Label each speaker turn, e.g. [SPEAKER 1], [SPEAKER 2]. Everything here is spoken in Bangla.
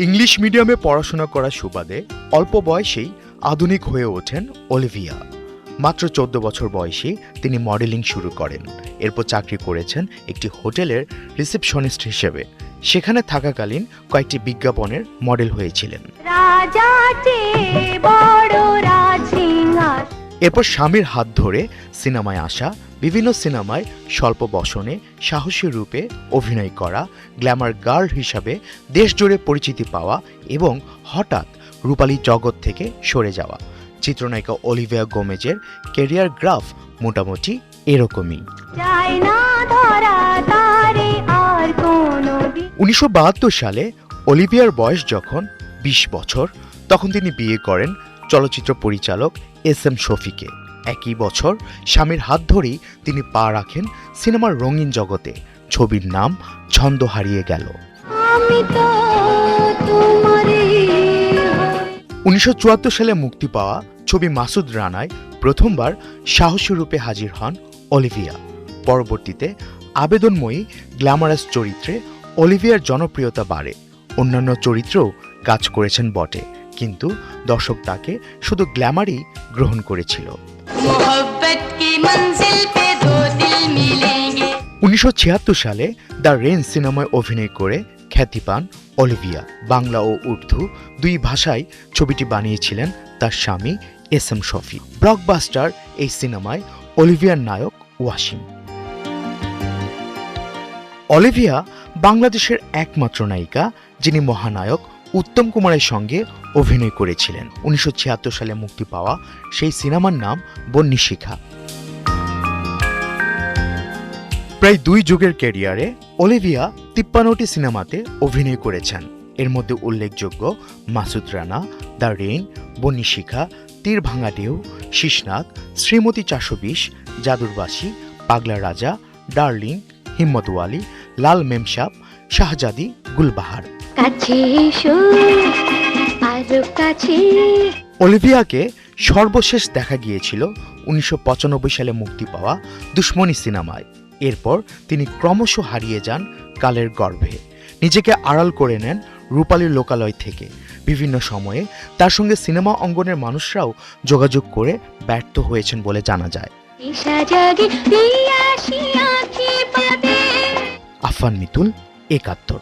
[SPEAKER 1] ইংলিশ মিডিয়ামে পড়াশোনা করার সুবাদে অল্প বয়সেই আধুনিক হয়ে ওঠেন অলিভিয়া। মাত্র 14 বছর বয়সে তিনি মডেলিং শুরু করেন। এরপর চাকরি করেছেন একটি হোটেলের রিসেপশনিস্ট হিসেবে। সেখানে থাকাকালীন কয়েকটি বিজ্ঞাপনের মডেল হয়েছিলেন। এরপর স্বামীর হাত ধরে সিনেমায় আসা, বিভিন্ন সিনেমায় স্বল্প বসনে সাহসী রূপে অভিনয় করা, গ্ল্যামার গার্ল হিসাবে দেশজুড়ে পরিচিতি পাওয়া এবং হঠাৎ রূপালী জগৎ থেকে সরে যাওয়া। চিত্রনায়িকা অলিভিয়া গোমেজের ক্যারিয়ার গ্রাফ মোটামুটি এরকমই। 1972 সালে অলিভিয়ার বয়স যখন 20 বছর, তখন তিনি বিয়ে করেন চলচ্চিত্র পরিচালক এস.এম. শফিকে। একই বছর স্বামীর হাত ধরেই তিনি পা রাখেন সিনেমার রঙিন জগতে। ছবির নাম ছন্দ হারিয়ে গেল। 1974 সালে মুক্তি পাওয়া ছবি মাসুদ রানায় প্রথমবার সাহসী রূপে হাজির হন অলিভিয়া। পরবর্তীতে আবেদনময়ী গ্ল্যামারাস চরিত্রে অলিভিয়ার জনপ্রিয়তা বাড়ে। অন্যান্য চরিত্রেও কাজ করেছেন বটে, কিন্তু দর্শক তাকে শুধু গ্ল্যামারই গ্রহণ করেছিল। 1976 সালে দ্য রেন সিনেমায় অভিনয় করে খ্যাতি পান অলিভিয়া। বাংলা ও উর্দু দুই ভাষায় ছবিটি বানিয়েছিলেন তার স্বামী এস.এম. শফি। ব্লকবাস্টার এই সিনেমায় অলিভিয়ার নায়ক ওয়াসিম। অলিভিয়া বাংলাদেশের একমাত্র নায়িকা যিনি মহানায়ক উত্তম কুমারের সঙ্গে অভিনয় করেছিলেন। 1976 সালে মুক্তি পাওয়া সেই সিনেমার নাম বন্যী শিখা। প্রায় 2 যুগের ক্যারিয়ারে অলিভিয়া 53টি সিনেমাতে অভিনয় করেছেন। এর মধ্যে উল্লেখযোগ্য মাসুদ রানা, দ্য রেইন, বন্যী শিখা, তীর ভাঙা ঢেউ, শীষনাগ, শ্রীমতী 420, জাদুরবাসী, পাগলা রাজা, ডার্লিং, হিম্মতওয়ালি, লাল মেমসাব, শাহজাদি, গুলবাহার। অলিভিয়াকে সর্বশেষ দেখা গিয়েছিল 1995 সালে মুক্তি পাওয়া দুশ্মনী সিনেমায়। এরপর তিনি ক্রমশ হারিয়ে যান কালের গর্ভে। নিজেকে আড়াল করে নেন রূপালীর লোকালয় থেকে। বিভিন্ন সময়ে তার সঙ্গে সিনেমা অঙ্গনের মানুষরাও যোগাযোগ করে ব্যর্থ হয়েছেন বলে জানা যায়। আফফান মিতুল, 71।